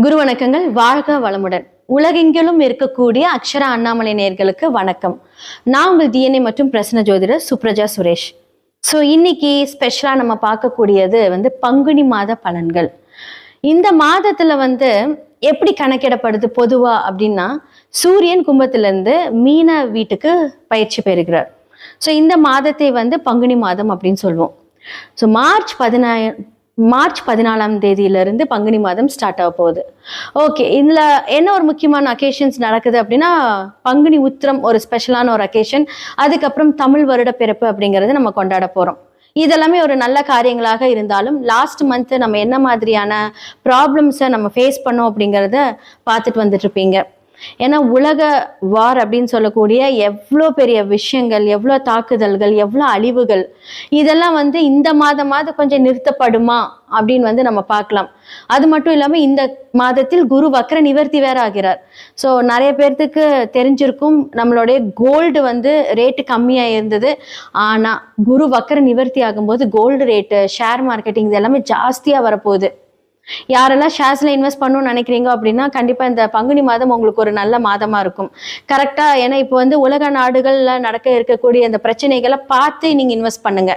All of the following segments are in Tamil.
குரு வணக்கங்கள். வாழ்க வளமுடன். உலகெங்கிலும் இருக்கக்கூடிய அக்ஷரா அண்ணாமலை நேயர்களுக்கு வணக்கம். நான் உங்கள் டிஎன்ஏ மற்றும் பிரசன்ன ஜோதிடர் சுப்ரஜா சுரேஷ். ஸோ இன்னைக்கு ஸ்பெஷலாக நம்ம பார்க்கக்கூடியது பங்குனி மாத பலன்கள். இந்த மாதத்துல எப்படி கணக்கிடப்படுது பொதுவா அப்படின்னா, சூரியன் கும்பத்திலிருந்து மீன வீட்டுக்கு பயிற்சி பெறுகிறார். ஸோ இந்த மாதத்தை பங்குனி மாதம் அப்படின்னு சொல்லுவோம். ஸோ மார்ச் 14ஆம் தேதியிலிருந்து பங்குனி மாதம் ஸ்டார்ட் ஆக போகுது. ஓகே, இதுல என்ன ஒரு முக்கியமான அக்கேஷன்ஸ் நடக்குது அப்படின்னா, பங்குனி உத்திரம் ஒரு ஸ்பெஷலான ஒரு அக்கேஷன். அதுக்கப்புறம் தமிழ் வருட பிறப்பு அப்படிங்கறது நம்ம கொண்டாட போறோம். இதெல்லாமே ஒரு நல்ல காரியங்களாக இருந்தாலும் லாஸ்ட் மந்த் நம்ம என்ன மாதிரியான ப்ராப்ளம்ஸை நம்ம ஃபேஸ் பண்ணோம் அப்படிங்கிறத பார்த்துட்டு வந்துட்டு இருப்பீங்க. ஏன்னா உலக வார் அப்படின்னு சொல்லக்கூடிய எவ்வளோ பெரிய விஷயங்கள், எவ்வளோ தாக்குதல்கள், எவ்வளோ அழிவுகள், இதெல்லாம் இந்த மாதமாவது கொஞ்சம் நிறுத்தப்படுமா அப்படின்னு நம்ம பார்க்கலாம். அது மட்டும் இல்லாம இந்த மாதத்தில் குரு வக்ர நிவர்த்தி வேற ஆகிறார். ஸோ நிறைய பேர்த்துக்கு தெரிஞ்சிருக்கும், நம்மளுடைய கோல்டு ரேட்டு கம்மியா இருந்தது. ஆனா குரு வக்ர நிவர்த்தி ஆகும்போது கோல்டு ரேட்டு, ஷேர் மார்க்கெட்டிங் இது எல்லாமே ஜாஸ்தியா வரப்போகுது. யாரெல்லாம் ஷேர்ஸ்ல இன்வெஸ்ட் பண்ணணும்னு நினைக்கிறீங்க அப்படின்னா கண்டிப்பா இந்த பங்குனி மாதம் உங்களுக்கு ஒரு நல்ல மாதமா இருக்கும். கரெக்டா, ஏன்னா இப்போ உலக நாடுகள்ல நடக்க இருக்கக்கூடிய இந்த பிரச்சனைகளை பார்த்து நீங்க இன்வெஸ்ட் பண்ணுங்க.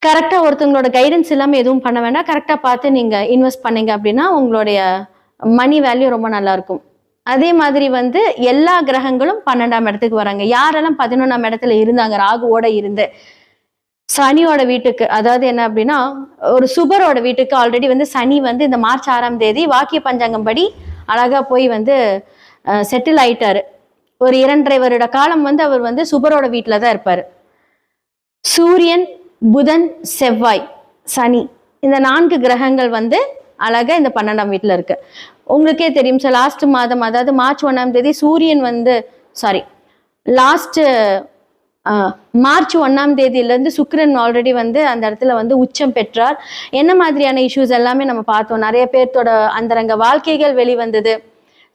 கரெக்டா ஒருத்தவங்களோட கைடன்ஸ் இல்லாம எதுவும் பண்ண வேண்டாம். கரெக்டா பார்த்து நீங்க இன்வெஸ்ட் பண்ணீங்க அப்படின்னா உங்களுடைய மணி வேல்யூ ரொம்ப நல்லா இருக்கும். அதே மாதிரி எல்லா கிரகங்களும் 12ஆம் இடத்துக்கு வராங்க. யாரெல்லாம் 11ஆம் இடத்துல இருந்தாங்க, ராகுவோட இருந்து சனியோட வீட்டுக்கு, அதாவது என்ன அப்படின்னா ஒரு சுபரோட வீட்டுக்கு ஆல்ரெடி சனி இந்த மார்ச் 6ஆம் தேதி வாக்கிய பஞ்சாங்கம் படி அழகா போய் செட்டில் ஆயிட்டாரு. ஒரு 2.5 வருட காலம் அவர் சுபரோட வீட்டுல தான் இருப்பாரு. சூரியன், புதன், செவ்வாய், சனி, இந்த 4 கிரகங்கள் அழகா இந்த 12ஆம் வீட்டுல இருக்கு. உங்களுக்கே தெரியும் சார், லாஸ்ட் மாதம் அதாவது மார்ச் 1ஆம் தேதி சூரியன் மார்ச் 1ஆம் தேதியிலிருந்து சுக்கிரன் ஆல்ரெடி அந்த இடத்துல உச்சம் பெற்றார். என்ன மாதிரியான இஷ்யூஸ் எல்லாமே நம்ம பார்த்தோம். நிறைய பேர்த்தோட அந்தரங்க வாழ்க்கைகள் வெளிவந்தது.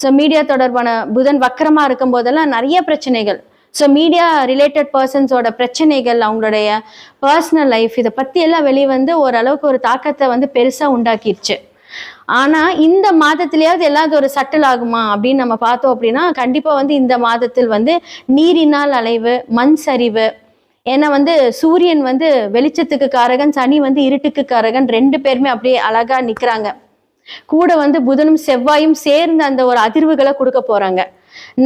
ஸோ மீடியா தொடர்பான புதன் வக்கரமா இருக்கும் போதெல்லாம் நிறைய பிரச்சனைகள். ஸோ மீடியா ரிலேட்டட் பர்சன்ஸோட பிரச்சனைகள், அவங்களுடைய பர்சனல் லைஃப், இதை பத்தி எல்லாம் வெளிவந்து ஓரளவுக்கு ஒரு தாக்கத்தை பெருசா உண்டாக்கிடுச்சு. ஆனா இந்த மாதத்திலேயாவது எல்லாவது ஒரு சட்டில் ஆகுமா அப்படின்னு நம்ம பார்த்தோம் அப்படின்னா, கண்டிப்பா இந்த மாதத்தில் நீரினால் அலைவு, மண் சரிவு. ஏன்னா சூரியன் வெளிச்சத்துக்கு காரகன், சனி இருட்டுக்கு காரகன். 2 பேருமே அப்படியே அழகா நிக்கிறாங்க. கூட புதனும் செவ்வாயும் சேர்ந்து அந்த ஒரு அதிர்வுகளை கொடுக்க போறாங்க.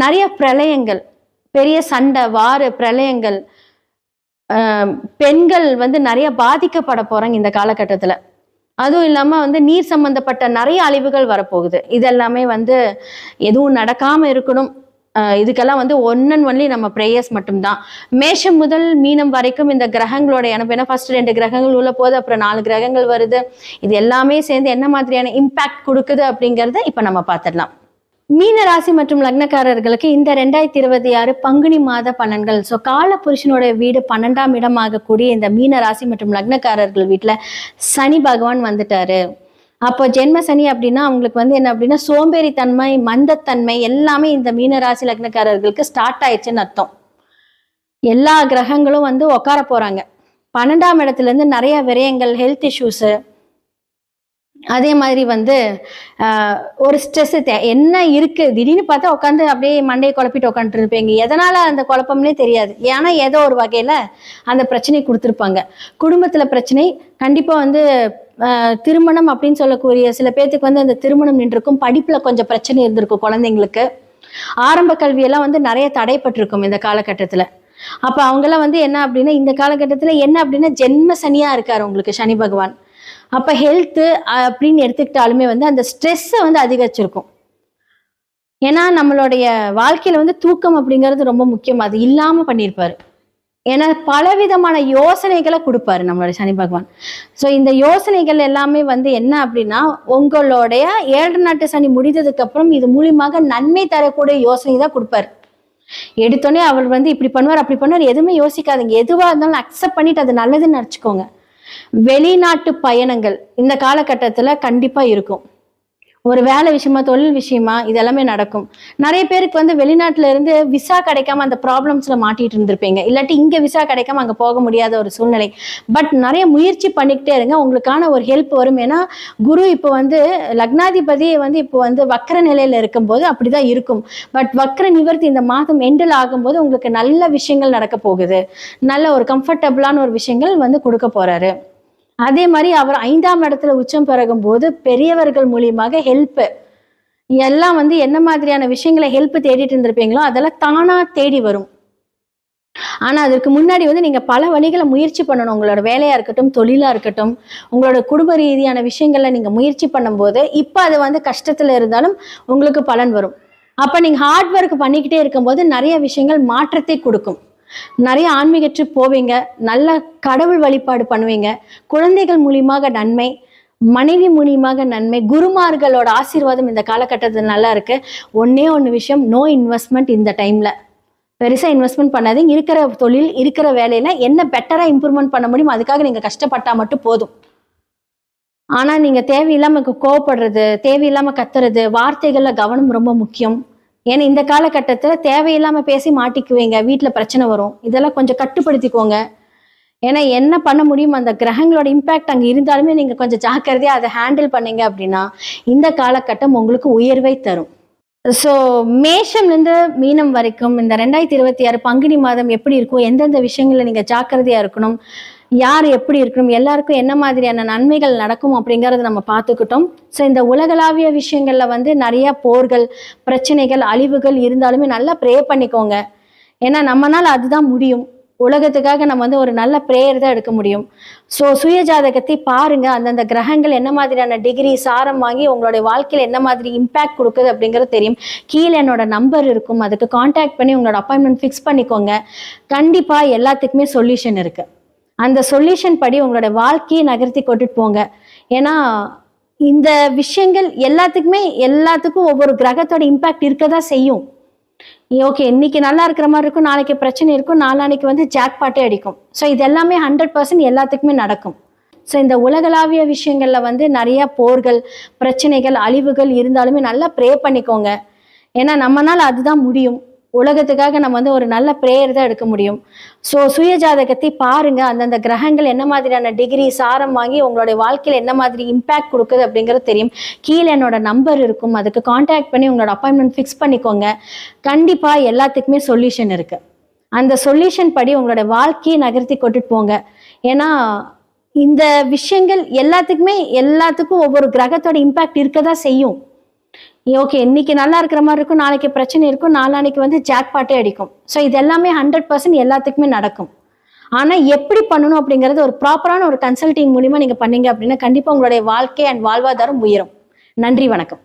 நிறைய பிரளயங்கள், பெரிய சண்டை, வாறு, பிரளயங்கள், பெண்கள் நிறைய பாதிக்கப்பட போறாங்க இந்த காலகட்டத்துல. அதுவும் இல்லாம நீர் சம்பந்தப்பட்ட நிறைய அழிவுகள் வரப்போகுது. இதெல்லாமே எதுவும் நடக்காம இருக்கணும். இதுக்கெல்லாம் ஒன் அண்ட் ஒன்லி நம்ம ப்ரேயர்ஸ் மட்டும்தான். மேஷம் முதல் மீனம் வரைக்கும் இந்த கிரகங்களோட ஏன்னா ஃபர்ஸ்ட் 2 கிரகங்கள் உள்ள போது, அப்புறம் 4 கிரகங்கள் வருது. இது எல்லாமே சேர்ந்து என்ன மாதிரியான இம்பாக்ட் கொடுக்குது அப்படிங்கறத இப்ப நம்ம பார்த்துடலாம். மீன ராசி மற்றும் லக்னக்காரர்களுக்கு இந்த 2026 பங்குனி மாத பலன்கள். ஸோ கால புருஷனோட வீடு 12ஆம் இடம் ஆகக்கூடிய இந்த மீன ராசி மற்றும் லக்னக்காரர்கள் வீட்டுல சனி பகவான் வந்துட்டாரு. அப்போ ஜென்ம சனி அப்படின்னா அவங்களுக்கு என்ன அப்படின்னா சோம்பேறித்தன்மை, மந்தத்தன்மை எல்லாமே இந்த மீன ராசி லக்னக்காரர்களுக்கு ஸ்டார்ட் ஆயிடுச்சுன்னு அர்த்தம். எல்லா கிரகங்களும் உட்கார போறாங்க. 12ஆம் இடத்துல இருந்து நிறைய விரயங்கள், ஹெல்த் இஷ்யூஸ், அதே மாதிரி ஒரு ஸ்ட்ரெஸ் என்ன இருக்கு, திடீர்னு பார்த்தா உட்காந்து அப்படியே மண்டையை குழப்பிட்டு உட்காந்துட்டு இருப்பீங்க. எதனால அந்த குழப்பம்னே தெரியாது. ஏன்னா ஏதோ ஒரு வகையில அந்த பிரச்சனை கொடுத்துருப்பாங்க. குடும்பத்துல பிரச்சனை கண்டிப்பா திருமணம் அப்படின்னு சொல்லக்கூடிய சில பேர்த்துக்கு அந்த திருமணம் நின்றுருக்கும். படிப்புல கொஞ்சம் பிரச்சனை இருந்திருக்கும். குழந்தைங்களுக்கு ஆரம்ப கல்வியெல்லாம் நிறைய தடைப்பட்டிருக்கும் இந்த காலகட்டத்துல. அப்ப அவங்கெல்லாம் என்ன அப்படின்னா இந்த காலகட்டத்துல என்ன அப்படின்னா ஜென்ம சனியா இருக்காரு உங்களுக்கு சனி பகவான். அப்ப ஹெல்த் அப்படின்னு எடுத்துக்கிட்டாலுமே அந்த ஸ்ட்ரெஸ்ஸை அதிகரிச்சிருக்கும். ஏன்னா நம்மளுடைய வாழ்க்கையில தூக்கம் அப்படிங்கிறது ரொம்ப முக்கியம். அது இல்லாம பண்ணியிருப்பாரு. ஏன்னா பலவிதமான யோசனைகளை கொடுப்பாரு நம்மளுடைய சனி பகவான். ஸோ இந்த யோசனைகள் எல்லாமே என்ன அப்படின்னா உங்களுடைய 7 நாட்டு சனி முடிந்ததுக்கு அப்புறம் இது மூலியமாக நன்மை தரக்கூடிய யோசனை தான் கொடுப்பாரு. எடுத்தோடனே அவர் இப்படி பண்ணுவார், அப்படி பண்ணுவார், எதுவுமே யோசிக்காதீங்க. எதுவா இருந்தாலும் அக்செப்ட் பண்ணிட்டு அது நல்லதுன்னு நினைச்சுக்கோங்க. வெளிநாட்டு பயணங்கள் இந்த காலகட்டத்துல கண்டிப்பா இருக்கும். ஒரு வேலை விஷயமா, தொழில் விஷயமா இதெல்லாமே நடக்கும். நிறைய பேருக்கு வந்து வெளிநாட்டுல இருந்து விசா கிடைக்காம அந்த ப்ராப்ளம்ஸ்ல மாட்டிட்டு இருந்திருப்பீங்க. இல்லாட்டி இங்க விசா கிடைக்காம அங்க போக முடியாத ஒரு சூழ்நிலை. பட் நிறைய முயற்சி பண்ணிக்கிட்டே இருங்க. உங்களுக்கான ஒரு ஹெல்ப் வரும். ஏன்னா குரு இப்போ வந்து லக்னாதிபதி வந்து இப்போ வந்து வக்ர நிலையில இருக்கும்போது அப்படிதான் இருக்கும். பட் வக்ர நிவர்த்தி இந்த மாதம் எண்டில் ஆகும்போது உங்களுக்கு நல்ல விஷயங்கள் நடக்க போகுது. நல்ல ஒரு கம்ஃபர்டபுளான ஒரு விஷயங்கள் வந்து கொடுக்க போறாரு. அதே மாதிரி அவர் 5ஆம் இடத்துல உச்சம் பெருகும் போது பெரியவர்கள் மூலியமாக ஹெல்ப் எல்லாம் வந்து என்ன மாதிரியான விஷயங்களை ஹெல்ப் தேடிட்டு இருந்திருப்பீங்களோ அதெல்லாம் தானா தேடி வரும். ஆனா அதற்கு முன்னாடி வந்து நீங்க பல வழிகளை முயற்சி பண்ணணும். உங்களோட வேலையா இருக்கட்டும், தொழிலா இருக்கட்டும், உங்களோட குடும்ப ரீதியான விஷயங்கள்ல நீங்க முயற்சி பண்ணும்போது இப்ப அது வந்து கஷ்டத்துல இருந்தாலும் உங்களுக்கு பலன் வரும். அப்ப நீங்க ஹார்ட் ஒர்க் பண்ணிக்கிட்டே இருக்கும்போது நிறைய விஷயங்கள் மாற்றத்தை கொடுக்கும். நிறைய ஆன்மீக ட்ரிப் போவீங்க, நல்ல கடவுள் வழிபாடு பண்ணுவீங்க, குழந்தைகள் மூலியமாக நன்மை, மனைவி மூலியமாக நன்மை, குருமார்களோட ஆசீர்வாதம் இந்த காலகட்டத்தில் நல்லா இருக்கு. ஒன்னே ஒன்று விஷயம், நோ இன்வெஸ்ட்மெண்ட் இந்த டைம்ல. பெருசா இன்வெஸ்ட்மெண்ட் பண்ணாதீங்க. இருக்கிற தொழில், இருக்கிற வேலையில என்ன பெட்டரா இம்ப்ரூவ்மெண்ட் பண்ண முடியும் அதுக்காக நீங்க கஷ்டப்பட்டா மட்டும் போதும். ஆனா நீங்க தேவையில்லாம கோவப்படுறது, தேவையில்லாம கத்துறது, வார்த்தைகள்ல கவனம் ரொம்ப முக்கியம். ஏன்னா இந்த காலகட்டத்துல தேவையில்லாம பேசி மாட்டிக்குவீங்க, வீட்டுல பிரச்சனை வரும். இதெல்லாம் கொஞ்சம் கட்டுப்படுத்திக்கோங்க. ஏன்னா என்ன பண்ண முடியும், அந்த கிரகங்களோட இம்பாக்ட் அங்க இருந்தாலுமே நீங்க கொஞ்சம் ஜாக்கிரதையா அதை ஹேண்டில் பண்ணீங்க அப்படின்னா இந்த காலகட்டம் உங்களுக்கு உயர்வை தரும். ஸோ மேஷம்லேருந்து மீனம் வரைக்கும் இந்த 2026 பங்குனி மாதம் எப்படி இருக்கும், எந்தெந்த விஷயங்கள்ல நீங்க ஜாக்கிரதையா இருக்கணும், யார் எப்படி இருக்கணும், எல்லாருக்கும் என்ன மாதிரியான நன்மைகள் நடக்கும் அப்படிங்கறத நம்ம பார்த்துக்கிட்டோம். ஸோ இந்த உலகளாவிய விஷயங்கள்ல வந்து நிறைய போர்கள், பிரச்சனைகள், அழிவுகள் இருந்தாலுமே நல்லா ப்ரே பண்ணிக்கோங்க. ஏன்னா நம்மனால அதுதான் முடியும். உலகத்துக்காக நம்ம வந்து ஒரு நல்ல பிரேயர் தான் எடுக்க முடியும். ஸோ சுய ஜாதகத்தை பாருங்க. அந்தந்த கிரகங்கள் என்ன மாதிரியான டிகிரி சாரம் வாங்கி உங்களுடைய வாழ்க்கையில் என்ன மாதிரி இம்பேக்ட் கொடுக்குது அப்படிங்கிறது தெரியும். கீழே என்னோட நம்பர் இருக்கும், அதுக்கு கான்டாக்ட் பண்ணி உங்களோட அப்பாயின்மெண்ட் ஃபிக்ஸ் பண்ணிக்கோங்க. கண்டிப்பா எல்லாத்துக்குமே சொல்யூஷன் இருக்கு. அந்த சொல்யூஷன் படி உங்களோட வாழ்க்கையை நகர்த்தி கொண்டுட்டு போங்க. ஏன்னா இந்த விஷயங்கள் எல்லாத்துக்கும் ஒவ்வொரு கிரகத்தோட இம்பேக்ட் இருக்கதான் செய்யும். ஓகே, இன்னைக்கு நல்லா இருக்கிற மாதிரி இருக்கும், நாளைக்கு பிரச்சனை இருக்கும், நாளானைக்கு வந்து ஜாக்பாட்டே அடிக்கும். ஸோ இது எல்லாமே 100% எல்லாத்துக்குமே நடக்கும். ஸோ இந்த உலகளாவிய விஷயங்கள்ல வந்து நிறைய போர்கள், பிரச்சனைகள், அழிவுகள் இருந்தாலுமே நல்லா ப்ரே பண்ணிக்கோங்க. ஏன்னா நம்மனால அதுதான் முடியும். உலகத்துக்காக நம்ம வந்து ஒரு நல்ல பிரேயர் தான் எடுக்க முடியும். ஸோ சுய ஜாதகத்தை பாருங்க. அந்தந்த கிரகங்கள் என்ன மாதிரியான டிகிரி சாரம் வாங்கி உங்களுடைய வாழ்க்கையில் என்ன மாதிரி இம்பேக்ட் கொடுக்குது அப்படிங்கிறது தெரியும். கீழே என்னோட நம்பர் இருக்கும், அதுக்கு கான்டாக்ட் பண்ணி உங்களோட அப்பாயின்மெண்ட் ஃபிக்ஸ் பண்ணிக்கோங்க. கண்டிப்பா எல்லாத்துக்குமே சொல்யூஷன் இருக்கு. அந்த சொல்யூஷன் படி உங்களோட வாழ்க்கையை நகர்த்தி கொண்டுட்டு போங்க. ஏன்னா இந்த விஷயங்கள் எல்லாத்துக்கும் ஒவ்வொரு கிரகத்தோட இம்பேக்ட் இருக்கதான் செய்யும். ஓகே, இன்னைக்கு நல்லா இருக்கிற மாதிரி இருக்கும், நாளைக்கு பிரச்சனை இருக்கும், நாளானைக்கு வந்து ஜாக்பாட்டே அடிக்கும். ஸோ இது எல்லாமே 100% எல்லாத்துக்குமே நடக்கும். ஆனா எப்படி பண்ணணும் அப்படிங்கிறது ஒரு ப்ராப்பரான ஒரு கன்சல்டிங் மூலியமா நீங்க பண்ணீங்க அப்படின்னா கண்டிப்பா உங்களுடைய வாழ்க்கை அண்ட் வாழ்வாதாரம் உயரும். நன்றி, வணக்கம்.